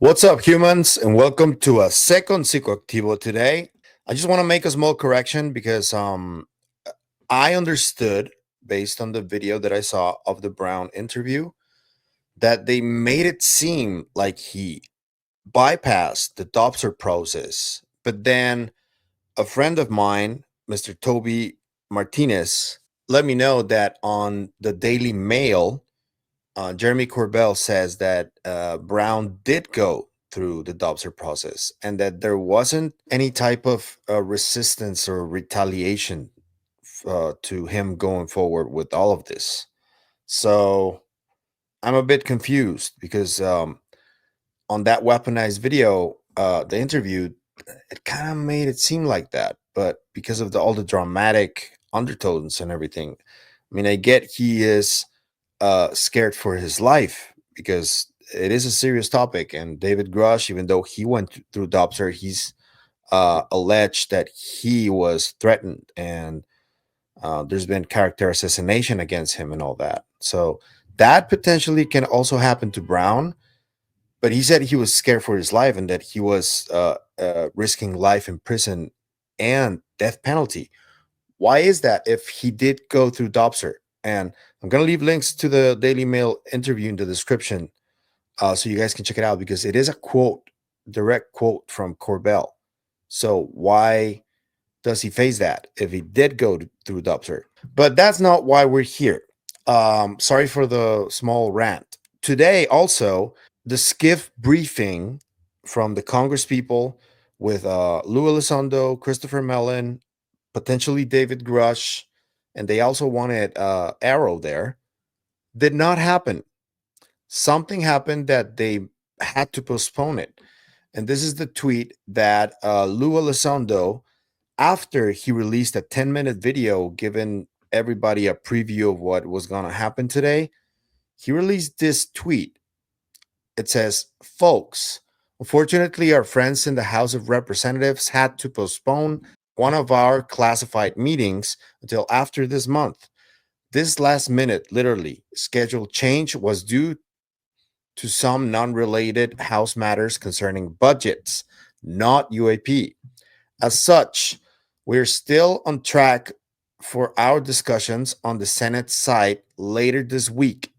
What's up, humans, and welcome to a second Psicoactivo today. I just want to make a small correction because I understood, based on the video that I saw of the Brown interview, that they made it seem like he bypassed the Dobser process. But then a friend of mine, Mr. Toby Martinez, let me know that on the Daily Mail, Jeremy Corbell says that Brown did go through the Dobser process and that there wasn't any type of resistance or retaliation to him going forward with all of this. So I'm a bit confused because on that weaponized video, the interview, it kind of made it seem like that. But because of all the dramatic undertones and everything, I mean, I get he is scared for his life because it is a serious topic. And David Grush, even though he went through Dobser, he's alleged that he was threatened and there's been character assassination against him and all that. So that potentially can also happen to Brown. But he said he was scared for his life and that he was risking life in prison and death penalty. Why is that if he did go through Dobser? And I'm going to leave links to the Daily Mail interview in the description so you guys can check it out because it is a quote, direct quote from Corbell. So why does he face that if he did go through Dobser? But that's not why we're here. Sorry for the small rant. Today, also, the SCIF briefing from the Congress people with Luis Elizondo, Christopher Mellon, potentially David Grush, and they also wanted Arrow there, did not happen. Something happened that they had to postpone it. And this is the tweet that Luis Elizondo, after he released a 10-minute video giving everybody a preview of what was going to happen today, he released this tweet. It says, "Folks, unfortunately, our friends in the House of Representatives had to postpone one of our classified meetings until after this month. This last minute, literally, schedule change was due to some non-related House matters concerning budgets, not UAP. As such, we're still on track for our discussions on the Senate side later this week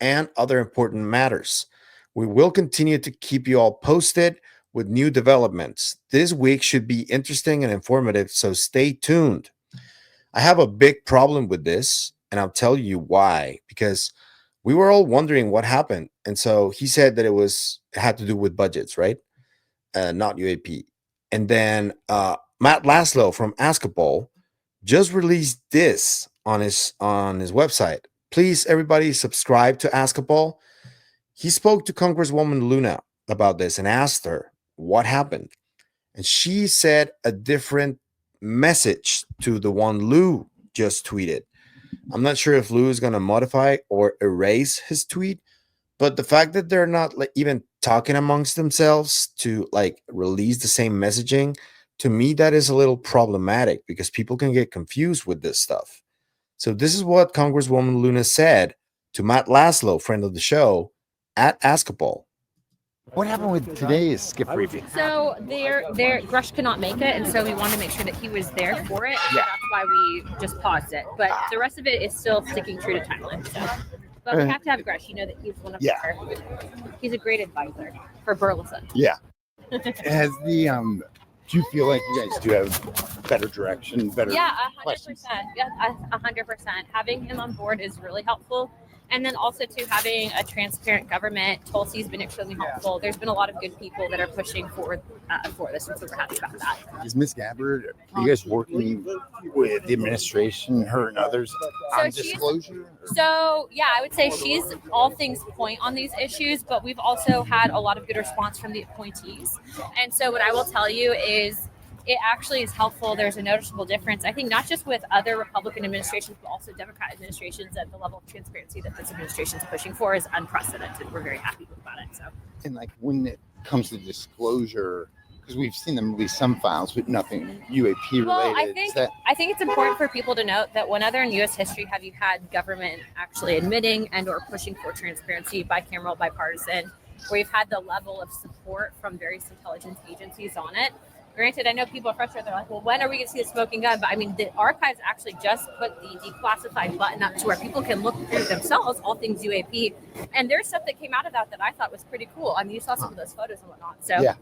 and other important matters. We will continue to keep you all posted with new developments. This week should be interesting and informative, so stay tuned." I have a big problem with this, and I'll tell you why. Because we were all wondering what happened, and so he said that it had to do with budgets, right? Not UAP. And then Matt Laslo from Askapol just released this on his website. Please, everybody, subscribe to Askapol. He spoke to Congresswoman Luna about this and asked her what happened. And she said a different message to the one Lou just tweeted. I'm not sure if Lou is going to modify or erase his tweet, but the fact that they're not even talking amongst themselves to release the same messaging, to me, that is a little problematic because people can get confused with this stuff. So this is what Congresswoman Luna said to Matt Laslo, friend of the show, at Askapol. What happened with today's SCIF briefing? So Grush could not make it, and so we wanted to make sure that he was there for it. So that's why we just paused it. But the rest of it is still sticking true to timeline. So, but we have to have Grush. You know that he's one of he's a great advisor for Burleson. Yeah. Has the do you feel like you guys do have better direction, better? Yeah, 100%. Yeah, 100%. Having him on board is really helpful. And then also to having a transparent government. Tulsi's been extremely helpful. There's been a lot of good people that are pushing for this, and so we're happy about that. Is Ms. Gabbard, are you guys working with the administration, her and others, on disclosure? So yeah, I would say she's all things point on these issues, but we've also had a lot of good response from the appointees. And so what I will tell you is it actually is helpful. There's a noticeable difference, I think, not just with other Republican administrations, but also Democrat administrations, and the level of transparency that this administration is pushing for is unprecedented. We're very happy about it. So, and when it comes to disclosure, because we've seen them release some files, but nothing UAP related. Well, I think it's important for people to note that when other in U.S. history have you had government actually admitting and or pushing for transparency, bicameral, bipartisan, where we've had the level of support from various intelligence agencies on it. Granted, I know people are frustrated. They're like, well, when are we going to see the smoking gun? But I mean, the archives actually just put the declassified button up to where people can look through themselves all things UAP. And there's stuff that came out of that I thought was pretty cool. I mean, you saw some of those photos and whatnot. So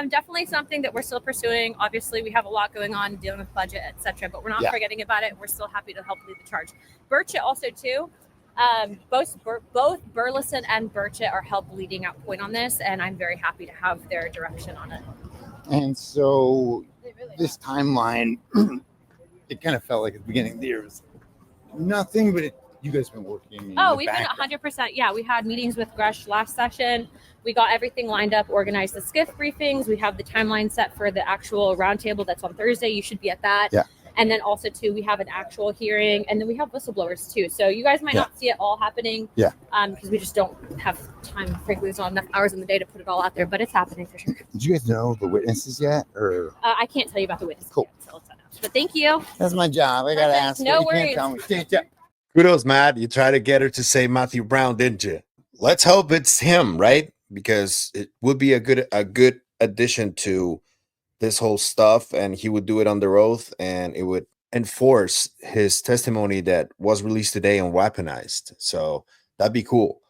definitely something that we're still pursuing. Obviously, we have a lot going on, dealing with budget, etc. But we're not forgetting about it. We're still happy to help lead the charge. Burchett also, too. Both Burleson and Burchett are help leading out point on this. And I'm very happy to have their direction on it. And so this timeline, it kind of felt like at the beginning of the year was nothing, but you guys have been working. Oh, we've been 100%. Yeah, we had meetings with Gresh last session. We got everything lined up, organized the SCIF briefings. We have the timeline set for the actual roundtable that's on Thursday. You should be at that. Yeah. And then also, too, we have an actual hearing. And then we have whistleblowers, too. So you guys might not see it all happening. Yeah. Because we just don't have time. Frankly, there's not enough hours in the day to put it all out there. But it's happening for sure. Did you guys know the witnesses yet? Or I can't tell you about the witnesses yet. So it's announced. But thank you. That's my job. I got to ask. No you worries. Can't tell me. Kudos, Matt. You tried to get her to say Matthew Brown, didn't you? Let's hope it's him, right? Because it would be a good addition to this whole stuff, and he would do it under oath, and it would enforce his testimony that was released today and weaponized. So that'd be cool.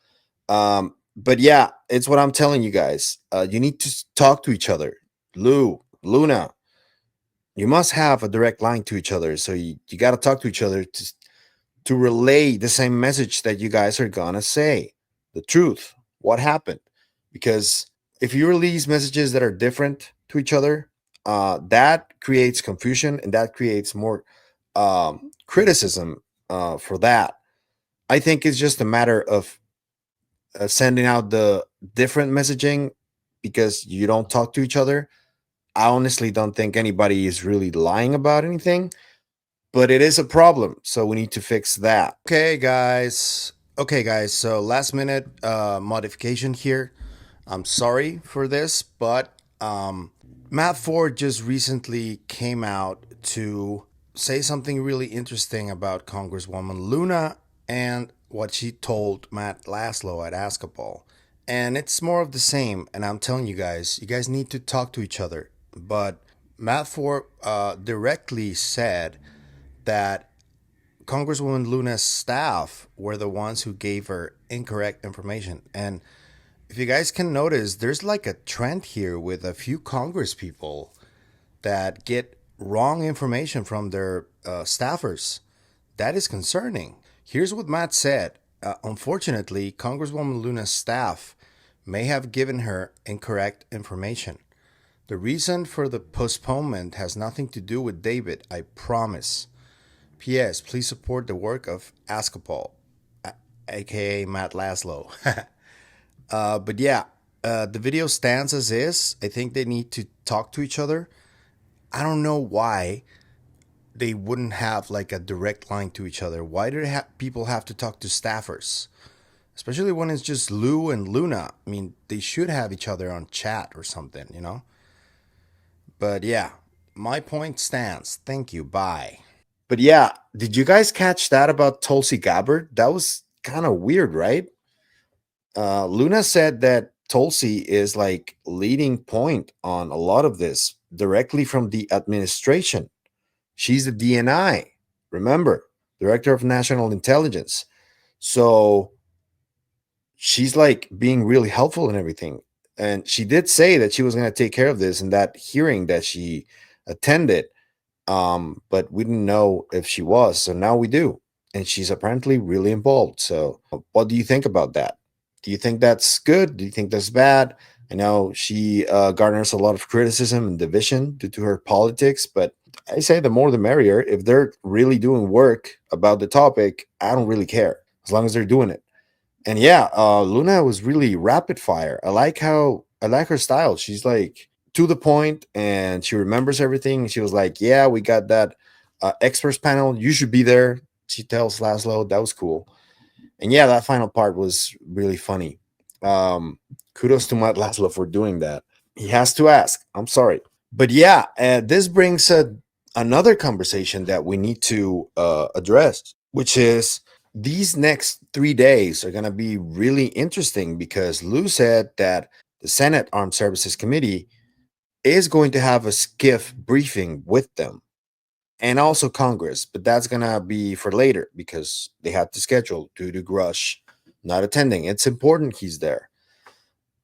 But yeah, it's what I'm telling you guys. You need to talk to each other. Luna, you must have a direct line to each other. So you got to talk to each other to relay the same message that you guys are gonna say. The truth, what happened. Because if you release messages that are different to each other, that creates confusion, and that creates more criticism for that. I think it's just a matter of sending out the different messaging because you don't talk to each other. I honestly don't think anybody is really lying about anything, but it is a problem. So we need to fix that. Okay, guys. So last minute modification here. I'm sorry for this, but Matt Ford just recently came out to say something really interesting about Congresswoman Luna and what she told Matt Laslo at Basketball. And it's more of the same. And I'm telling you guys need to talk to each other. But Matt Ford directly said that Congresswoman Luna's staff were the ones who gave her incorrect information. And if you guys can notice, there's like a trend here with a few Congress people that get wrong information from their staffers. That is concerning. Here's what Matt said. Unfortunately, Congresswoman Luna's staff may have given her incorrect information. The reason for the postponement has nothing to do with David, I promise. P.S. Please support the work of Basketball, aka Matt Laslo. But yeah, the video stands as is. I think they need to talk to each other. I don't know why they wouldn't have like a direct line to each other. Why do people have to talk to staffers? Especially when it's just Lou and Luna. I mean, they should have each other on chat or something, you know? But yeah, my point stands. Thank you. Bye. But yeah, did you guys catch that about Tulsi Gabbard? That was kind of weird, right? Luna said that Tulsi is like leading point on a lot of this directly from the administration. She's the DNI, remember, Director of National Intelligence. So she's like being really helpful and everything. And she did say that she was going to take care of this in that hearing that she attended. But we didn't know if she was. So now we do. And she's apparently really involved. So what do you think about that? Do you think that's good? Do you think that's bad? I know she garners a lot of criticism and division due to her politics, but I say the more the merrier. If they're really doing work about the topic, I don't really care as long as they're doing it. And yeah, Luna was really rapid fire. I like her style. She's like to the point and she remembers everything. She was like, yeah, we got that experts panel. You should be there. She tells Laslo. That was cool. And yeah, that final part was really funny. Kudos to Matt Laslo for doing that. He has to ask. I'm sorry. But yeah, this brings another conversation that we need to address, which is these next 3 days are going to be really interesting because Lou said that the Senate Armed Services Committee is going to have a SCIF briefing with them and also Congress, but that's going to be for later because they had to schedule due to Grush not attending. It's important he's there.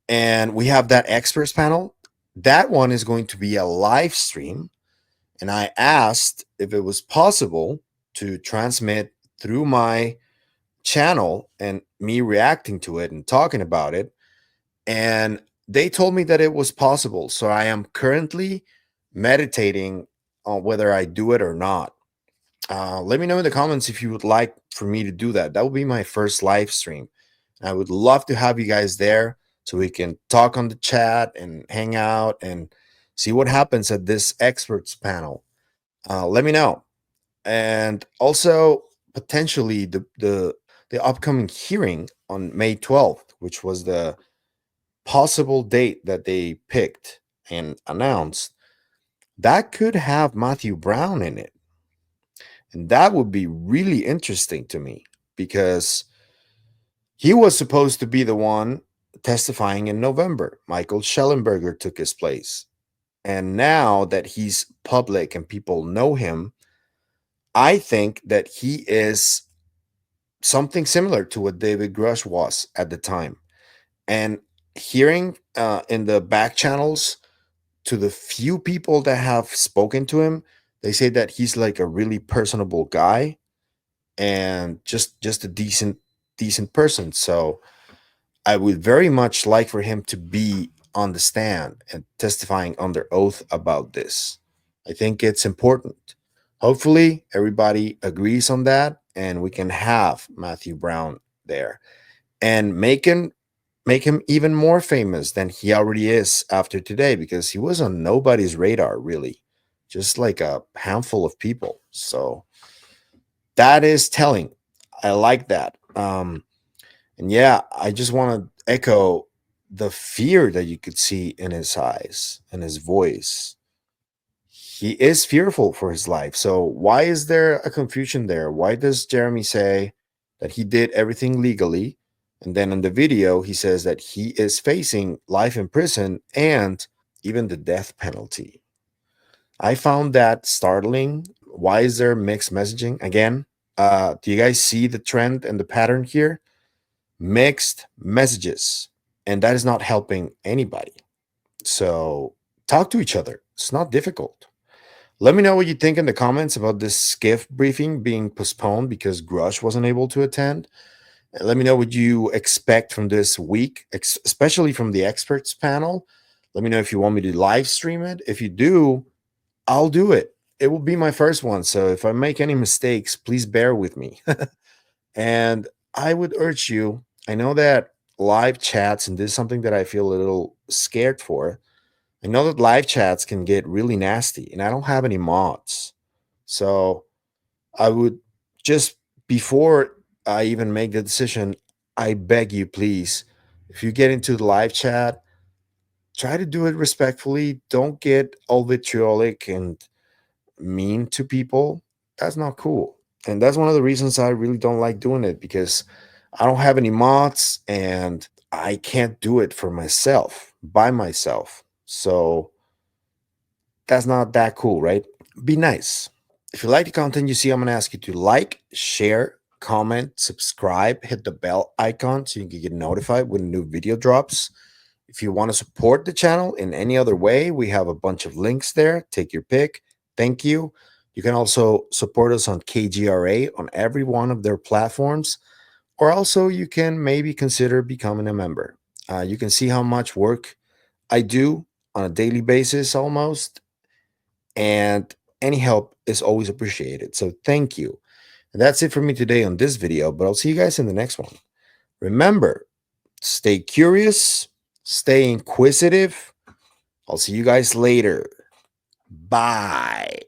And we have that experts panel. That one is going to be a live stream. And I asked if it was possible to transmit through my channel and me reacting to it and talking about it. And they told me that it was possible. So I am currently meditating on whether I do it or not. Let me know in the comments if you would like for me to do that. That would be my first live stream. I would love to have you guys there so we can talk on the chat and hang out and see what happens at this experts panel. Let me know. And also potentially the upcoming hearing on May 12th, which was the possible date that they picked and announced, that could have Matthew Brown in it. And that would be really interesting to me because he was supposed to be the one testifying in November. Michael Schellenberger took his place. And now that he's public and people know him, I think that he is something similar to what David Grush was at the time. And hearing in the back channels to the few people that have spoken to him, they say that he's like a really personable guy and just a decent person. So I would very much like for him to be on the stand and testifying under oath about this. I think it's important. Hopefully everybody agrees on that and we can have Matthew Brown there and make him even more famous than he already is after today because he was on nobody's radar really, just like a handful of people. So that is telling. I like that. And yeah, I just want to echo the fear that you could see in his eyes and his voice. He is fearful for his life. So why is there a confusion there? Why does Jeremy say that he did everything legally? And then in the video, he says that he is facing life in prison and even the death penalty. I found that startling. Why is there mixed messaging? Again, do you guys see the trend and the pattern here? Mixed messages. And that is not helping anybody. So talk to each other. It's not difficult. Let me know what you think in the comments about this SCIF briefing being postponed because Grush wasn't able to attend. And let me know what you expect from this week, especially from the experts panel. Let me know if you want me to live stream it. If you do, I'll do it. It will be my first one. So if I make any mistakes, please bear with me. And I would urge you, I know that live chats, and this is something that I feel a little scared for. I know that live chats can get really nasty, and I don't have any mods. So I would just, before I even make the decision, I beg you, please, if you get into the live chat, try to do it respectfully. Don't get all vitriolic and mean to people. That's not cool. And that's one of the reasons I really don't like doing it because I don't have any mods and I can't do it for myself, by myself. So that's not that cool, right? Be nice. If you like the content you see, I'm going to ask you to like, share, comment, subscribe, hit the bell icon so you can get notified when a new video drops. If you want to support the channel in any other way, we have a bunch of links there. Take your pick. Thank you. You can also support us on KGRA on every one of their platforms, or also you can maybe consider becoming a member. You can see how much work I do on a daily basis almost, and any help is always appreciated. So thank you. And that's it for me today on this video, but I'll see you guys in the next one. Remember, stay curious, stay inquisitive. I'll see you guys later. Bye.